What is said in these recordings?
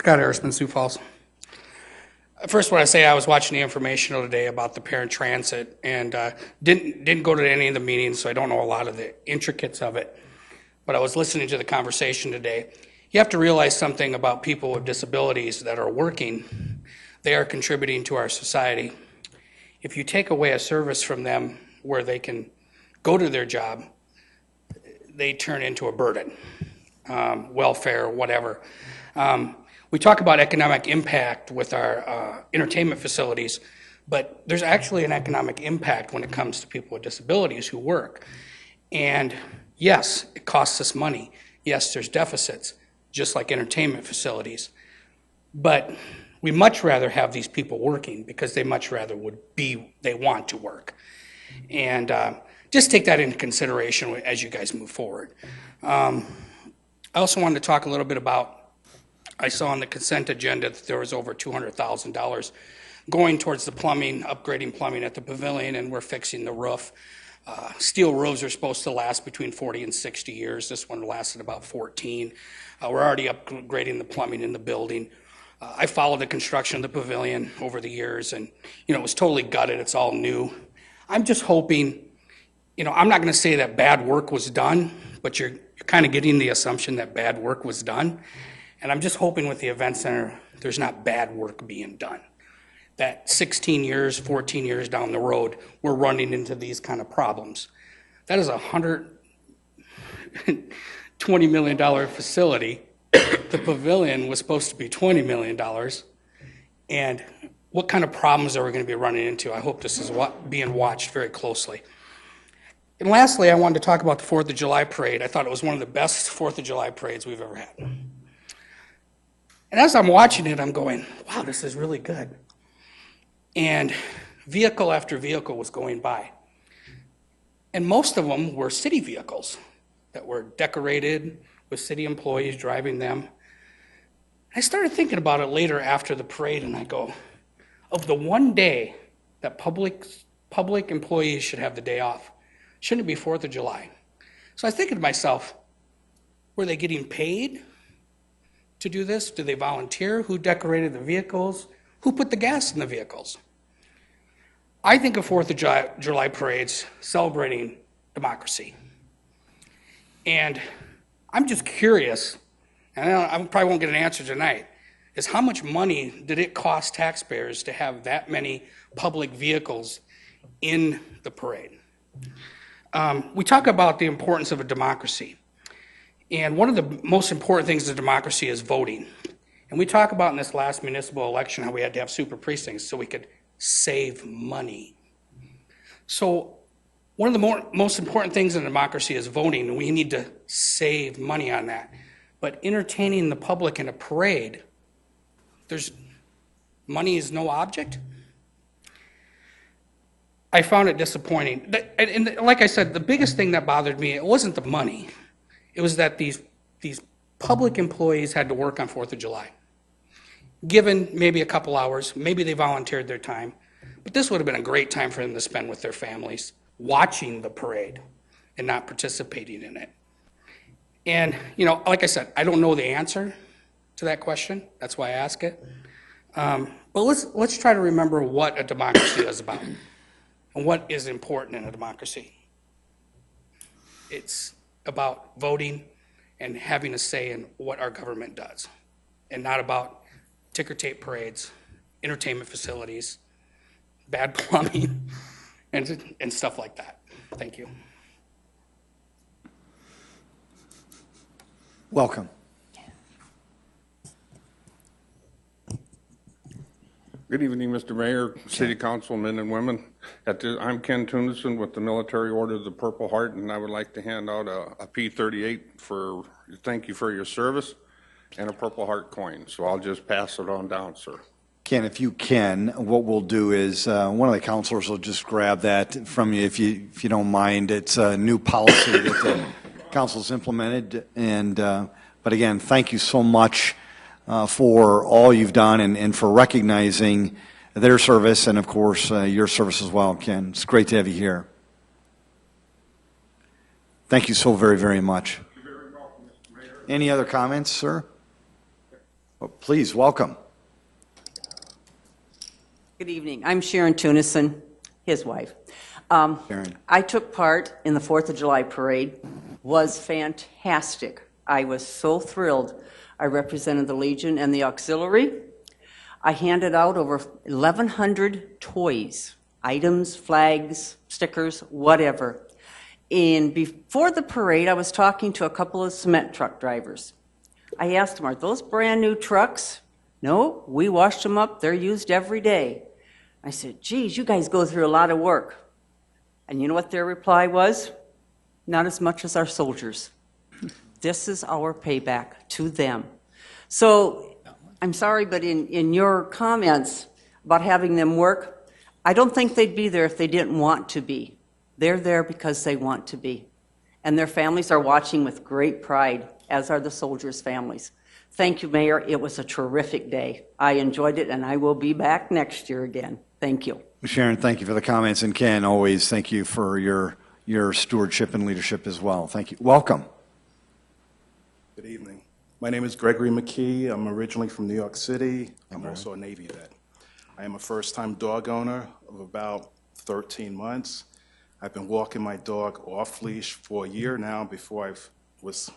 Scott Harrisman, Sioux Falls. First, want to say I was watching the informational today about the parent transit and didn't go to any of the meetings, so I don't know a lot of the intricacies of it. But I was listening to the conversation today. You have to realize something about people with disabilities that are working. They are contributing to our society. If you take away a service from them where they can go to their job, they turn into a burden, welfare, whatever. We talk about economic impact with our entertainment facilities, but there's actually an economic impact when it comes to people with disabilities who work. And yes, it costs us money. Yes, there's deficits, just like entertainment facilities. But we much rather have these people working because they much rather they want to work. And just take that into consideration as you guys move forward. I also wanted to talk a little bit about, I saw on the consent agenda that there was over $200,000 going towards the plumbing, upgrading plumbing at the pavilion, and we're fixing the roof. Steel roofs are supposed to last between 40 and 60 years. This one lasted about 14. We're already upgrading the plumbing in the building. I followed the construction of the pavilion over the years, and it was totally gutted. It's all new. I'm just hoping, I'm not going to say that bad work was done, but you're kind of getting the assumption that bad work was done. And I'm just hoping with the event center, there's not bad work being done. That 16 years, 14 years down the road, we're running into these kind of problems. That is a $120 million facility. The pavilion was supposed to be $20 million. And what kind of problems are we going to be running into? I hope this is being watched very closely. And lastly, I wanted to talk about the 4th of July parade. I thought it was one of the best 4th of July parades we've ever had. And as I'm watching it, I'm going, wow, this is really good. And vehicle after vehicle was going by. And most of them were city vehicles that were decorated with city employees driving them. I started thinking about it later after the parade, and I go, of the one day that public employees should have the day off, shouldn't it be 4th of July? So I was thinking to myself, were they getting paid to do this? Did they volunteer? Who decorated the vehicles? Who put the gas in the vehicles? I think of 4th of July parades celebrating democracy. And I'm just curious, and I probably won't get an answer tonight, is how much money did it cost taxpayers to have that many public vehicles in the parade? We talk about the importance of a democracy. And one of the most important things of democracy is voting. And we talk about in this last municipal election how we had to have super precincts so we could save money. So one of the most important things in democracy is voting, and we need to save money on that. But entertaining the public in a parade, money is no object. I found it disappointing. And like I said, the biggest thing that bothered me, it wasn't the money. It was that these public employees had to work on 4th of July. Given maybe a couple hours, maybe they volunteered their time, but this would have been a great time for them to spend with their families, watching the parade and not participating in it. And, like I said, I don't know the answer to that question. That's why I ask it. But let's try to remember what a democracy is about and what is important in a democracy. It's about voting and having a say in what our government does, and not about ticker tape parades, entertainment facilities, bad plumbing, and stuff like that. Thank you. Welcome. Good evening, Mr. Mayor, City Councilmen and women. I'm Ken Tunison with the Military Order of the Purple Heart, and I would like to hand out a P38 for thank you for your service and a Purple Heart coin. So I'll just pass it on down, sir. Ken, if you can, what we'll do is one of the counselors will just grab that from you if you don't mind. It's a new policy that the council's implemented, and but again, thank you so much for all you've done and for recognizing their service and, of course, your service as well, Ken. It's great to have you here. Thank you so very, very much. You're very welcome, Mr. Mayor. Any other comments, sir? Well, please, welcome. Good evening. I'm Sharon Tunison, his wife. Sharon. I took part in the 4th of July parade. Was fantastic. I was so thrilled. I represented the Legion and the Auxiliary. I handed out over 1,100 toys, items, flags, stickers, whatever. And before the parade, I was talking to a couple of cement truck drivers. I asked them, are those brand new trucks? No, we washed them up. They're used every day. I said, geez, you guys go through a lot of work. And you know what their reply was? Not as much as our soldiers. This is our payback to them. So I'm sorry, but in your comments about having them work, I don't think they'd be there if they didn't want to be. They're there because they want to be. And their families are watching with great pride, as are the soldiers' families. Thank you, Mayor. It was a terrific day. I enjoyed it, and I will be back next year again. Thank you. Sharon, thank you for the comments, and Ken, always thank you for your stewardship and leadership as well. Thank you. Welcome. Good evening. My name is Gregory McKee. I'm originally from New York City. I'm also a Navy vet. I am a first-time dog owner of about 13 months. I've been walking my dog off-leash for a year now before I was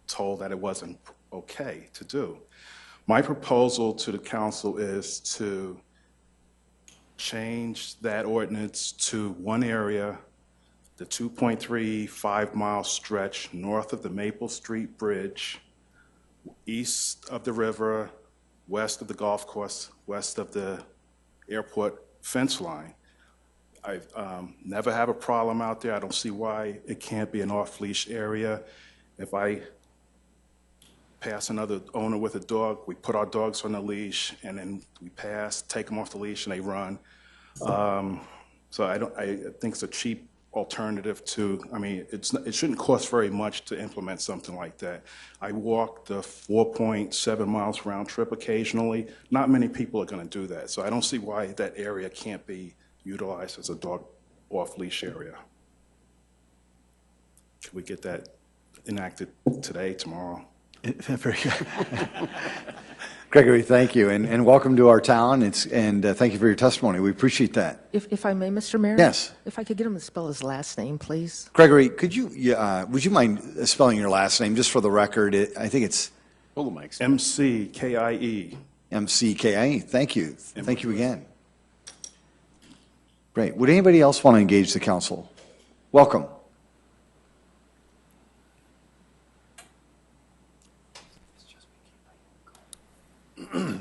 told that it wasn't okay to do. My proposal to the council is to change that ordinance to one area, the 2.35-mile stretch north of the Maple Street Bridge, east of the river, west of the golf course, west of the airport fence line. I've never have a problem out there. I don't see why it can't be an off-leash area. If I pass another owner with a dog, we put our dogs on the leash, and then we pass, take them off the leash, and they run. So I think it's a cheap alternative to, I mean, it shouldn't cost very much to implement something like that. I walk the 4.7 miles round trip occasionally. Not many people are going to do that, so I don't see why that area can't be utilized as a dog off-leash area. Can we get that enacted today, tomorrow? Very good. Gregory, thank you, and welcome to our town, and thank you for your testimony. We appreciate that. If I may, Mr. Mayor? Yes. If I could get him to spell his last name, please? Gregory, would you mind spelling your last name, just for the record? I think it's M-C-K-I-E. M-C-K-I-E. Thank you. Thank you again. Great. Would anybody else want to engage the council? Welcome.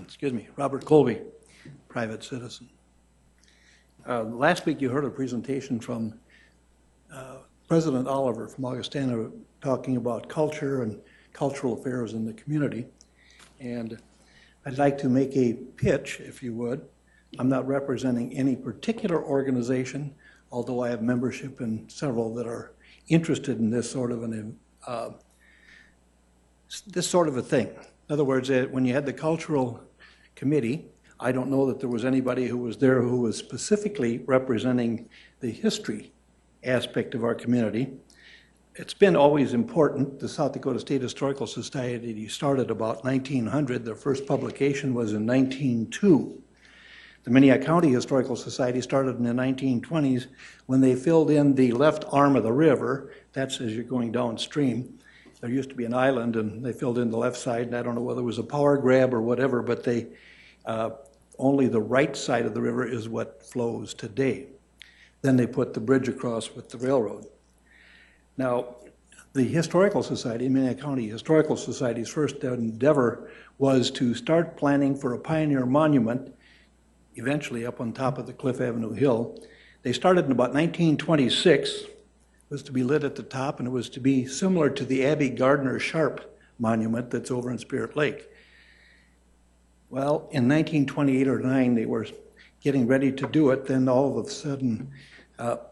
Excuse me, Robert Colby, private citizen. Last week you heard a presentation from President Oliver from Augustana talking about culture and cultural affairs in the community. And I'd like to make a pitch, if you would. I'm not representing any particular organization, although I have membership in several that are interested in this sort of a thing. In other words, when you had the cultural committee, I don't know that there was anybody who was there who was specifically representing the history aspect of our community. It's been always important. The South Dakota State Historical Society started about 1900. Their first publication was in 1902. The Minnehaha County Historical Society started in the 1920s when they filled in the left arm of the river. That's as you're going downstream. There used to be an island, and they filled in the left side, and I don't know whether it was a power grab or whatever, but they only the right side of the river is what flows today. Then they put the bridge across with the railroad. Now, the Historical Society, Minnehaha County Historical Society's first endeavor was to start planning for a pioneer monument, eventually up on top of the Cliff Avenue Hill. They started in about 1926. It was to be lit at the top, and it was to be similar to the Abby Gardner Sharp monument that's over in Spirit Lake. Well, in 1928 or 9, they were getting ready to do it. Then all of a sudden,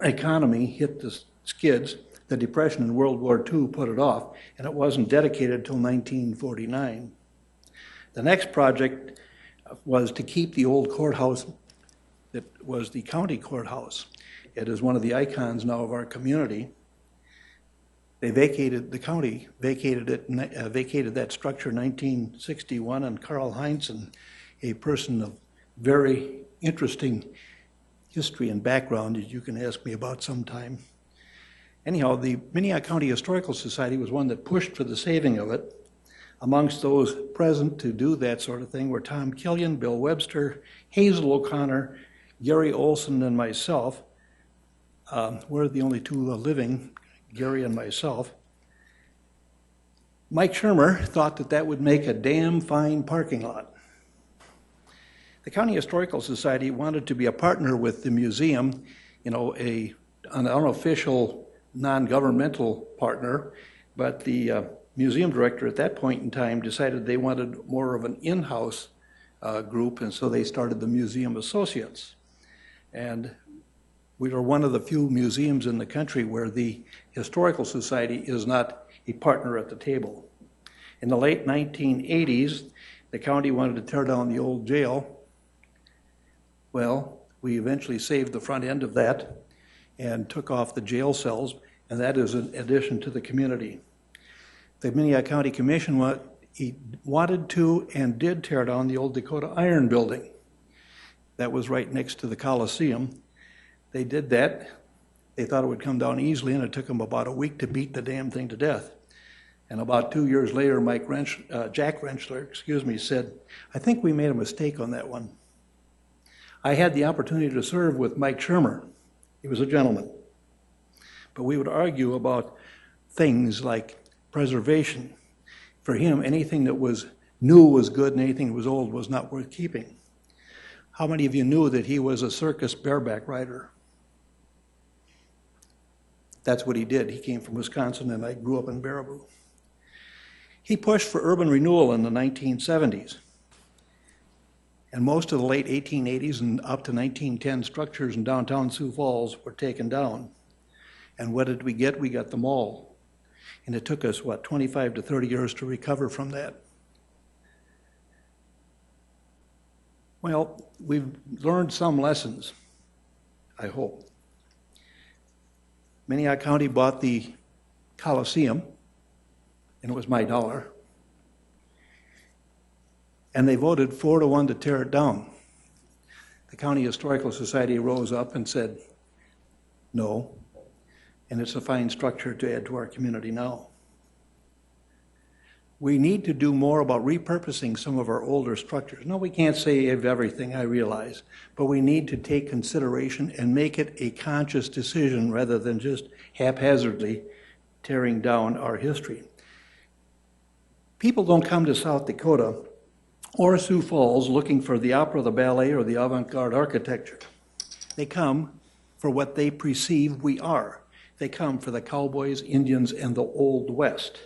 economy hit the skids. The Depression and World War II put it off, and it wasn't dedicated until 1949. The next project was to keep the old courthouse that was the county courthouse. It is one of the icons now of our community. the county vacated it, vacated that structure in 1961, and Carl Heinzen, a person of very interesting history and background that you can ask me about sometime. Anyhow, the Minnehaha County Historical Society was one that pushed for the saving of it. Amongst those present to do that sort of thing were Tom Killian, Bill Webster, Hazel O'Connor, Gary Olson, and myself. We're the only two living, Gary and myself. Mike Shermer thought that that would make a damn fine parking lot. The County Historical Society wanted to be a partner with the museum, you know, an unofficial, non-governmental partner, but the museum director at that point in time decided they wanted more of an in-house group, and so they started the Museum Associates. And we are one of the few museums in the country where the Historical Society is not a partner at the table. In the late 1980s, the county wanted to tear down the old jail. Well, we eventually saved the front end of that and took off the jail cells, and that is an addition to the community. The Minnehaha County Commission wanted to and did tear down the old Dakota Iron Building. That was right next to the Coliseum. They did that. They thought it would come down easily, and it took them about a week to beat the damn thing to death. And about 2 years later, Jack Rentschler, said, "I think we made a mistake on that one." I had the opportunity to serve with Mike Shermer. He was a gentleman. But we would argue about things like preservation. For him, anything that was new was good and anything that was old was not worth keeping. How many of you knew that he was a circus bareback rider? That's what he did. He came from Wisconsin, and I grew up in Baraboo. He pushed for urban renewal in the 1970s. And most of the late 1880s and up to 1910 structures in downtown Sioux Falls were taken down. And what did we get? We got the mall. And it took us, 25 to 30 years to recover from that. Well, we've learned some lessons, I hope. Minnehaha County bought the Coliseum, and it was my dollar. And they voted 4-1 to tear it down. The County Historical Society rose up and said, no, and it's a fine structure to add to our community now. We need to do more about repurposing some of our older structures. No, we can't save everything, I realize, but we need to take consideration and make it a conscious decision rather than just haphazardly tearing down our history. People don't come to South Dakota or Sioux Falls looking for the opera, the ballet, or the avant-garde architecture. They come for what they perceive we are. They come for the cowboys, Indians, and the Old West.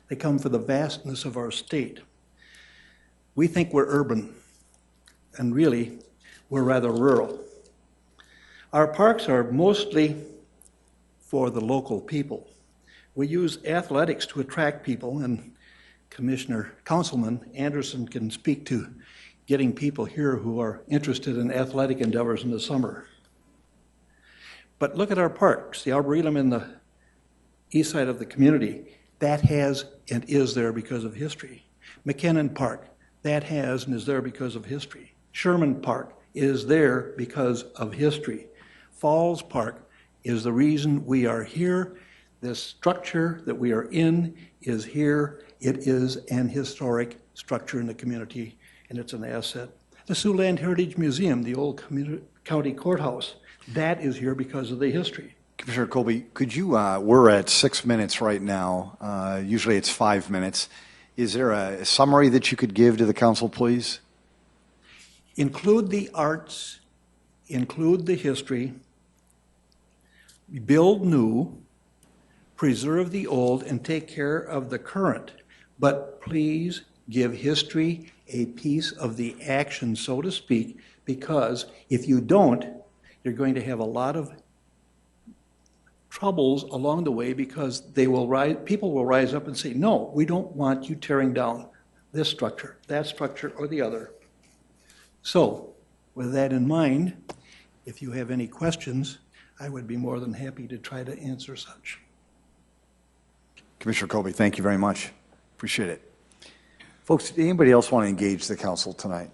They come for the vastness of our state. We think we're urban, and really, we're rather rural. Our parks are mostly for the local people. We use athletics to attract people, and Councilman Anderson can speak to getting people here who are interested in athletic endeavors in the summer. But look at our parks, the Arboretum in the east side of the community. That has and is there because of history. McKinnon Park, that has and is there because of history. Sherman Park is there because of history. Falls Park is the reason we are here. This structure that we are in is here. It is an historic structure in the community, and it's an asset. The Siouxland Heritage Museum, the old county courthouse, that is here because of the history. Commissioner Colby, could you, we're at 6 minutes right now. Usually it's 5 minutes. Is there a summary that you could give to the council, please? Include the arts, include the history, build new, preserve the old, and take care of the current. But please give history a piece of the action, so to speak, because if you don't, you're going to have a lot of troubles along the way because people will rise up and say, no, we don't want you tearing down this structure, that structure, or the other. So, with that in mind, if you have any questions, I would be more than happy to try to answer such. Commissioner Colby, thank you very much. Appreciate it. Folks, anybody else want to engage the council tonight?